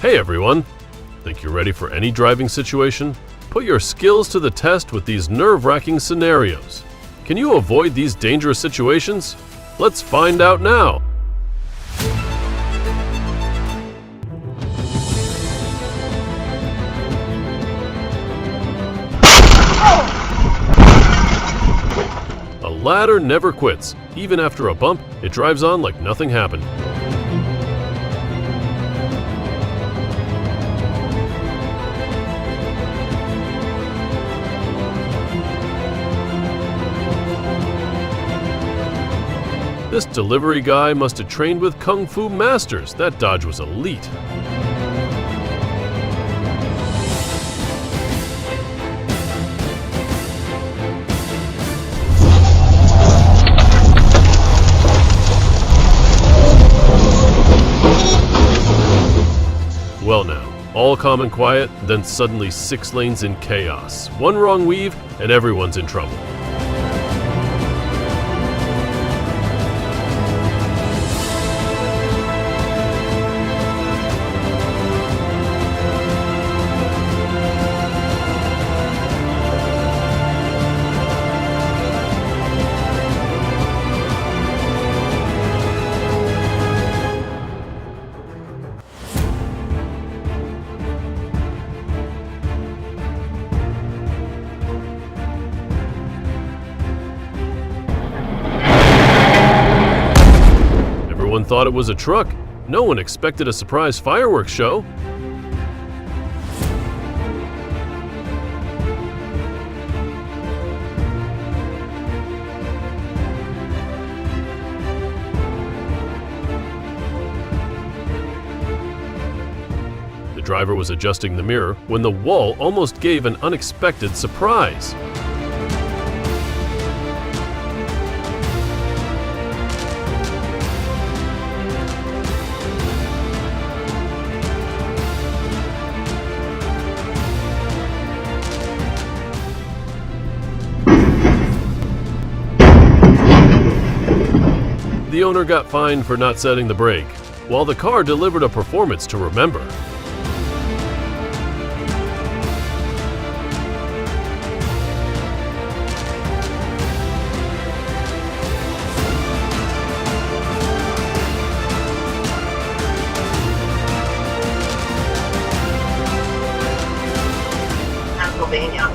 Hey everyone! Think you're ready for any driving situation? Put your skills to the test with these nerve-wracking scenarios. Can you avoid these dangerous situations? Let's find out now! A ladder never quits. Even after a bump, it drives on like nothing happened. This delivery guy must have trained with Kung Fu masters. That dodge was elite. Well now, all calm and quiet, then suddenly 6 lanes in chaos. One wrong weave, and everyone's in trouble. Everyone thought it was a truck. No one expected a surprise fireworks show. The driver was adjusting the mirror when the wall almost gave an unexpected surprise. The owner got fined for not setting the brake, while the car delivered a performance to remember. Pennsylvania.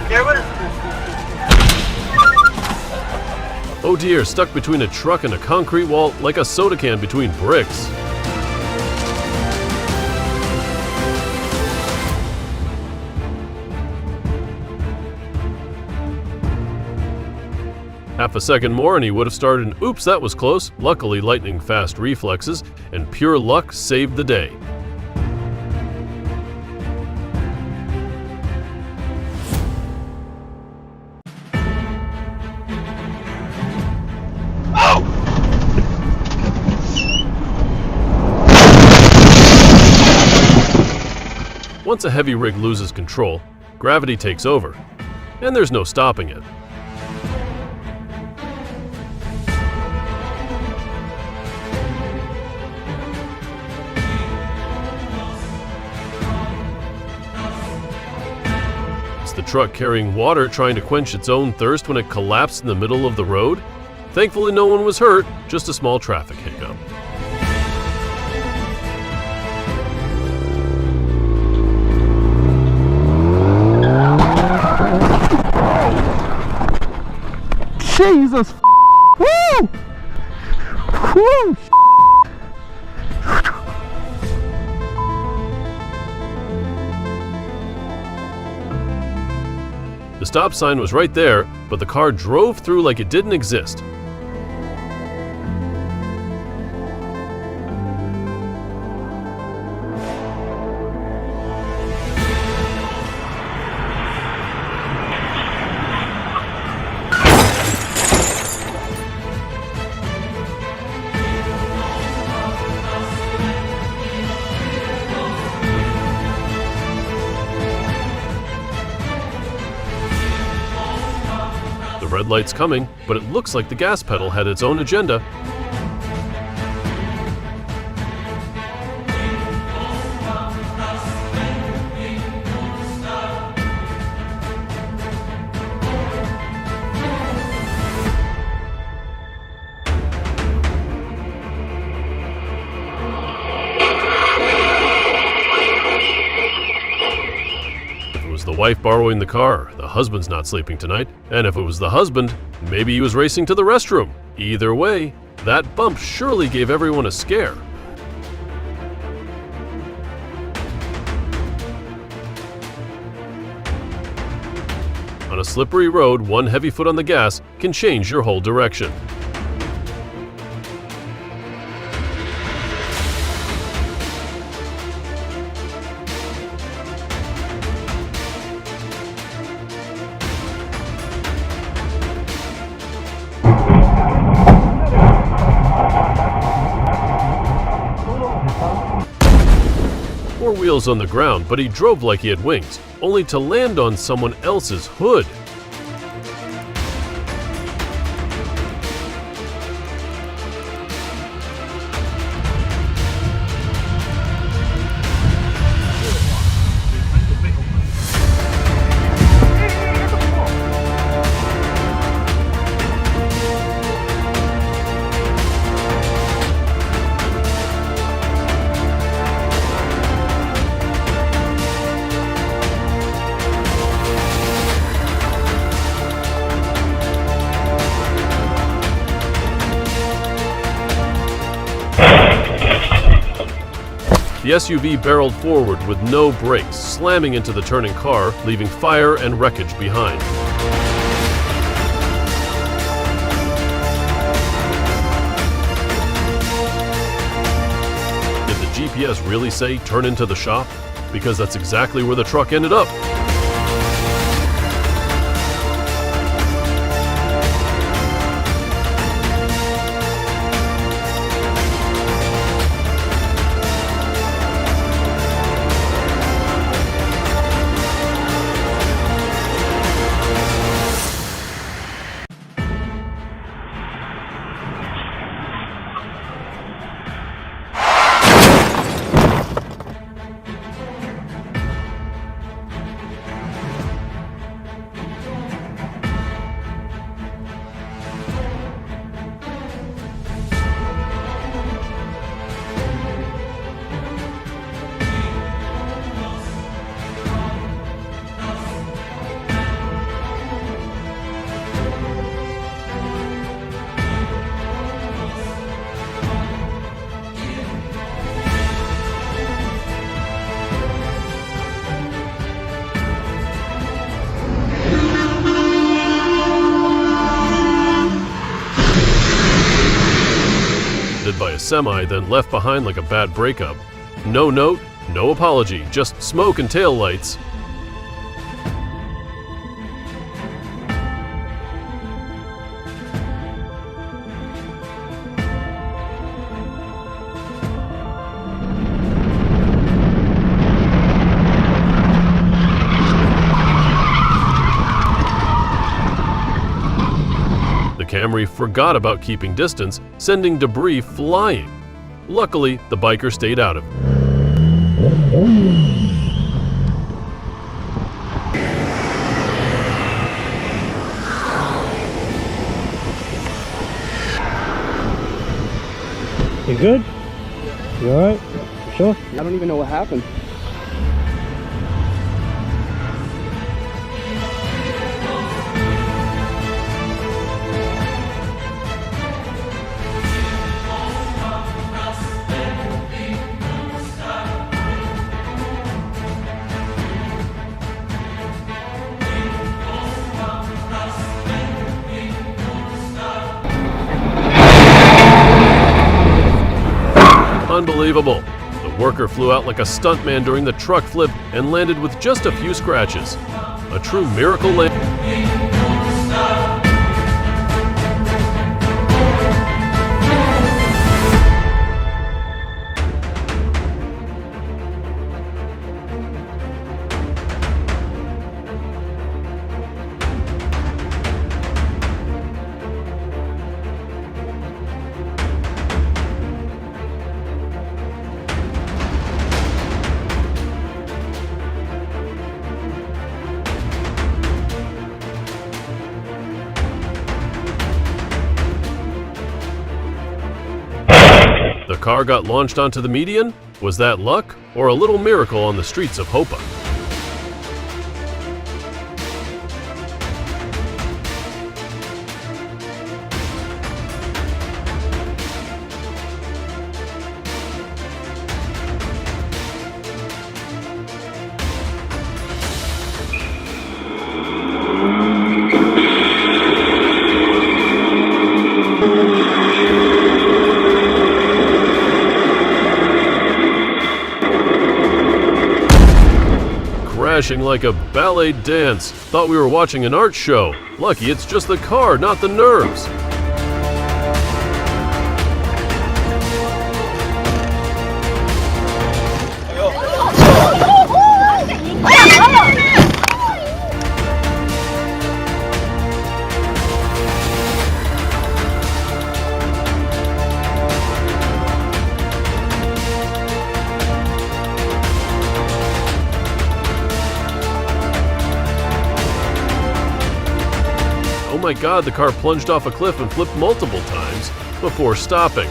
There was. Oh dear, stuck between a truck and a concrete wall like a soda can between bricks. Half a second more and he would have started an oops, that was close. Luckily, lightning-fast reflexes and pure luck saved the day. Once a heavy rig loses control, gravity takes over, and there's no stopping it. It's the truck carrying water trying to quench its own thirst when it collapsed in the middle of the road. Thankfully, no one was hurt, just a small traffic hiccup. Jesus! Woo! Woo! The stop sign was right there, but the car drove through like it didn't exist. The red light's coming, but it looks like the gas pedal had its own agenda. wife borrowing the car, the husband's not sleeping tonight, and if it was the husband, maybe he was racing to the restroom. Either way, that bump surely gave everyone a scare. On a slippery road, one heavy foot on the gas can change your whole direction. Four wheels on the ground, but he drove like he had wings, only to land on someone else's hood. The SUV barreled forward with no brakes, slamming into the turning car, leaving fire and wreckage behind. Did the GPS really say turn into the shop? Because that's exactly where the truck ended up. By a semi, then left behind like a bad breakup. No note, no apology, just smoke and taillights. The Camry forgot about keeping distance, sending debris flying. Luckily, the biker stayed out of it. You good? You alright? Sure? I don't even know what happened. Unbelievable. The worker flew out like a stuntman during the truck flip and landed with just a few scratches. A true miracle landing. The car got launched onto the median? Was that luck or a little miracle on the streets of Hopa? crashing like a ballet dance. Thought we were watching an art show. Lucky it's just the car, not the nerves. Oh my God, the car plunged off a cliff and flipped multiple times before stopping.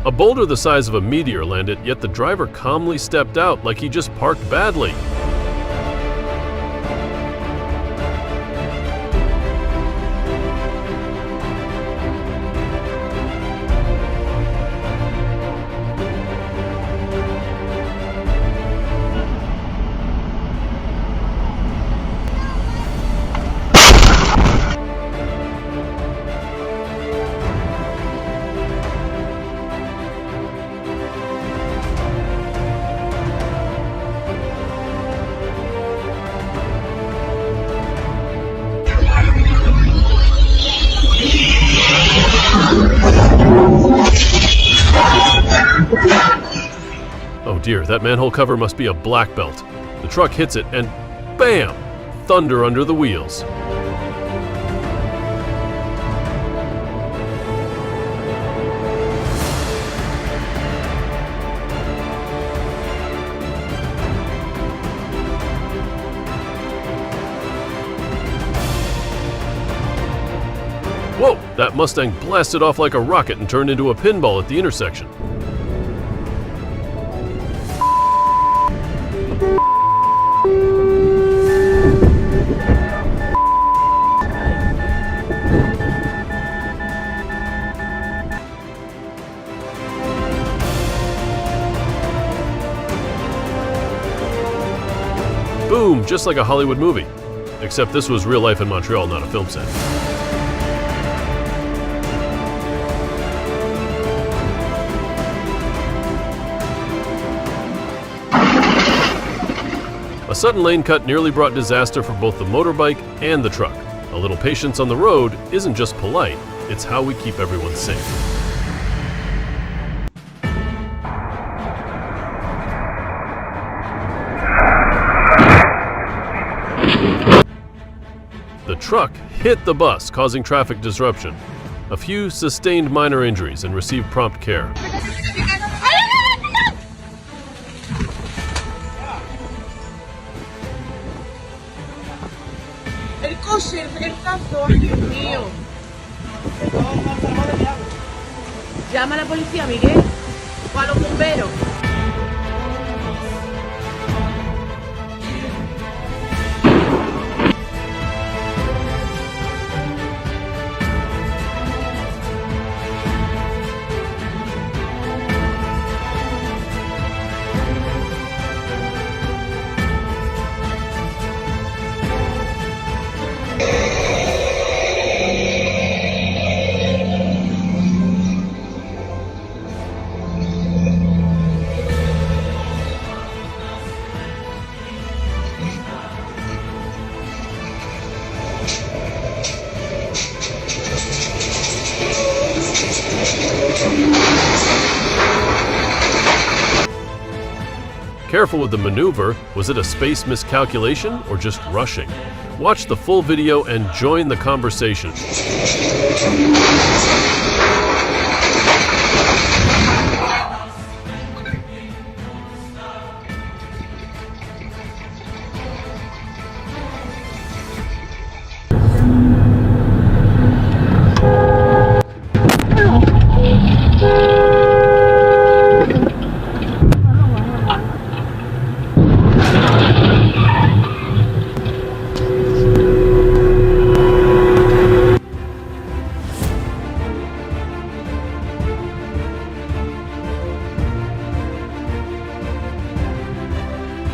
A boulder the size of a meteor landed, yet the driver calmly stepped out like he just parked badly. Oh dear, that manhole cover must be a black belt. The truck hits it and bam! Thunder under the wheels. Whoa! That Mustang blasted off like a rocket and turned into a pinball at the intersection. Boom! Just like a Hollywood movie. Except this was real life in Montreal, not a film set. A sudden lane cut nearly brought disaster for both the motorbike and the truck. A little patience on the road isn't just polite, it's how we keep everyone safe. The truck hit the bus, causing traffic disruption. A few sustained minor injuries and received prompt care. El coche, el tanto, ay Dios mío. Llama a la policía, Miguel, o a los bomberos. Careful with the maneuver. Was it a space miscalculation or just rushing? Watch the full video and join the conversation.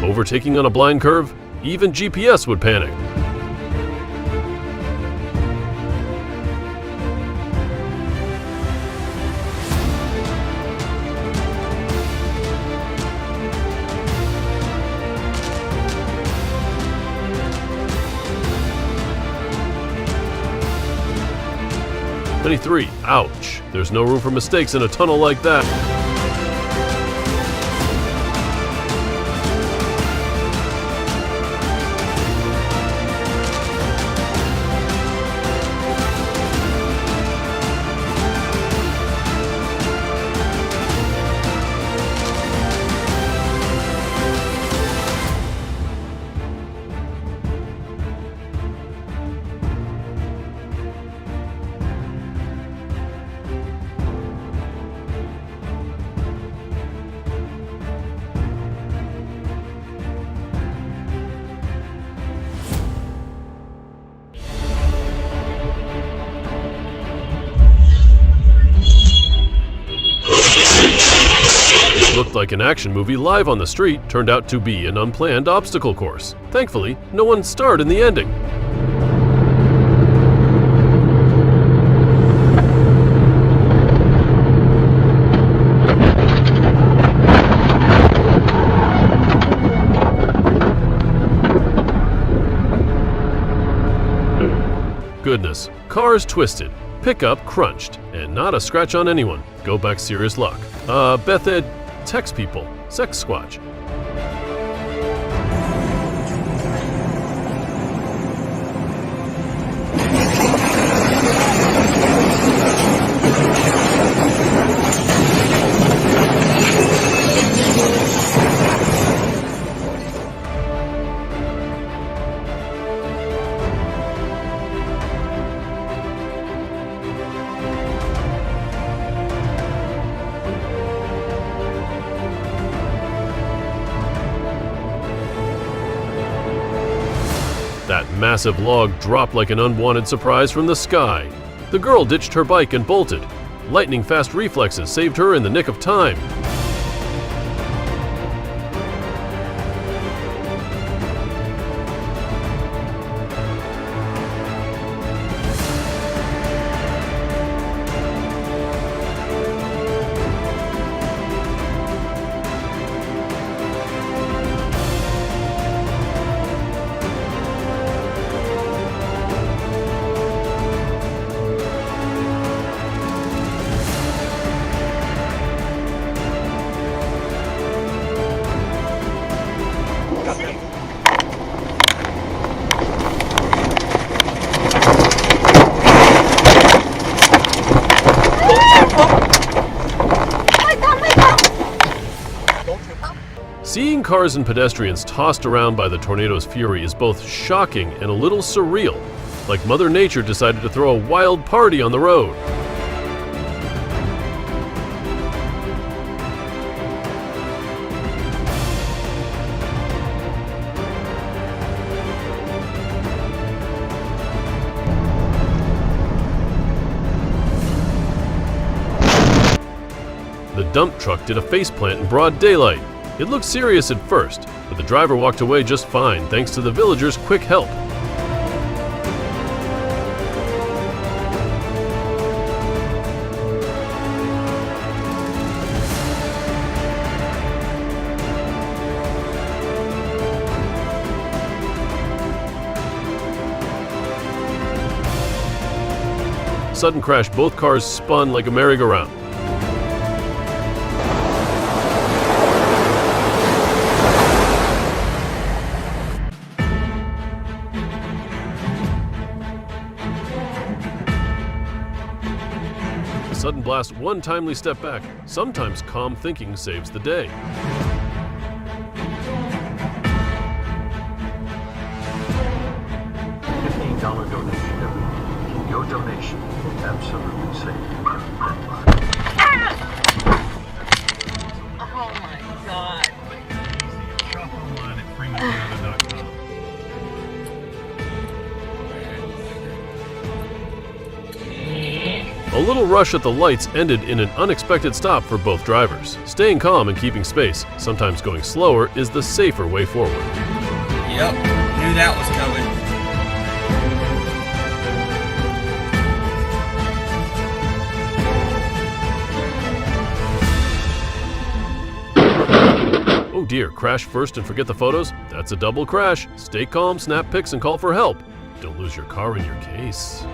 Overtaking on a blind curve? Even GPS would panic. Ouch. There's no room for mistakes in a tunnel like that. Looked like an action movie live on the street turned out to be an unplanned obstacle course. Thankfully, no one starred in the ending. Goodness, cars twisted, pickup crunched, and not a scratch on anyone. Go back serious luck. Beth Ed, text people, sex squatch. That massive log dropped like an unwanted surprise from the sky. The girl ditched her bike and bolted. Lightning-fast reflexes saved her in the nick of time. Seeing cars and pedestrians tossed around by the tornado's fury is both shocking and a little surreal, like Mother Nature decided to throw a wild party on the road. The dump truck did a faceplant in broad daylight. It looked serious at first, but the driver walked away just fine thanks to the villagers' quick help. Sudden crash, both cars spun like a merry-go-round. blast one timely step back, sometimes calm thinking saves the day. $15 donation every week. Your donation will absolutely save you. Oh my God. Shop online at freemancanada.com. A little rush at the lights ended in an unexpected stop for both drivers. Staying calm and keeping space, sometimes going slower, is the safer way forward. Yep, knew that was coming. Oh dear, crash first and forget the photos? That's a double crash. Stay calm, snap pics, and call for help. Don't lose your car in your case.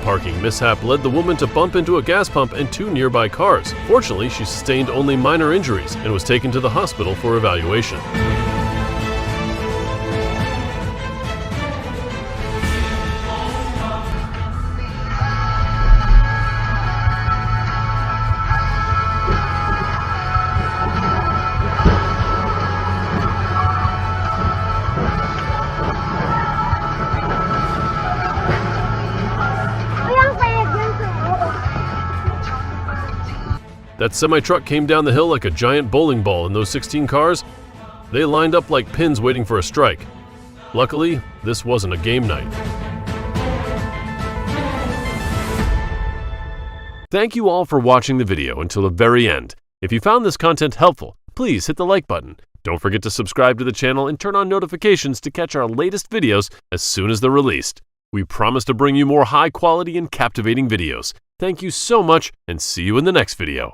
Parking mishap led the woman to bump into a gas pump and two nearby cars. Fortunately, she sustained only minor injuries and was taken to the hospital for evaluation. That semi-truck came down the hill like a giant bowling ball, and those 16 cars, they lined up like pins waiting for a strike. Luckily, this wasn't a game night. Thank you all for watching the video until the very end. If you found this content helpful, please hit the like button. Don't forget to subscribe to the channel and turn on notifications to catch our latest videos as soon as they're released. We promise to bring you more high quality and captivating videos. Thank you so much, and see you in the next video.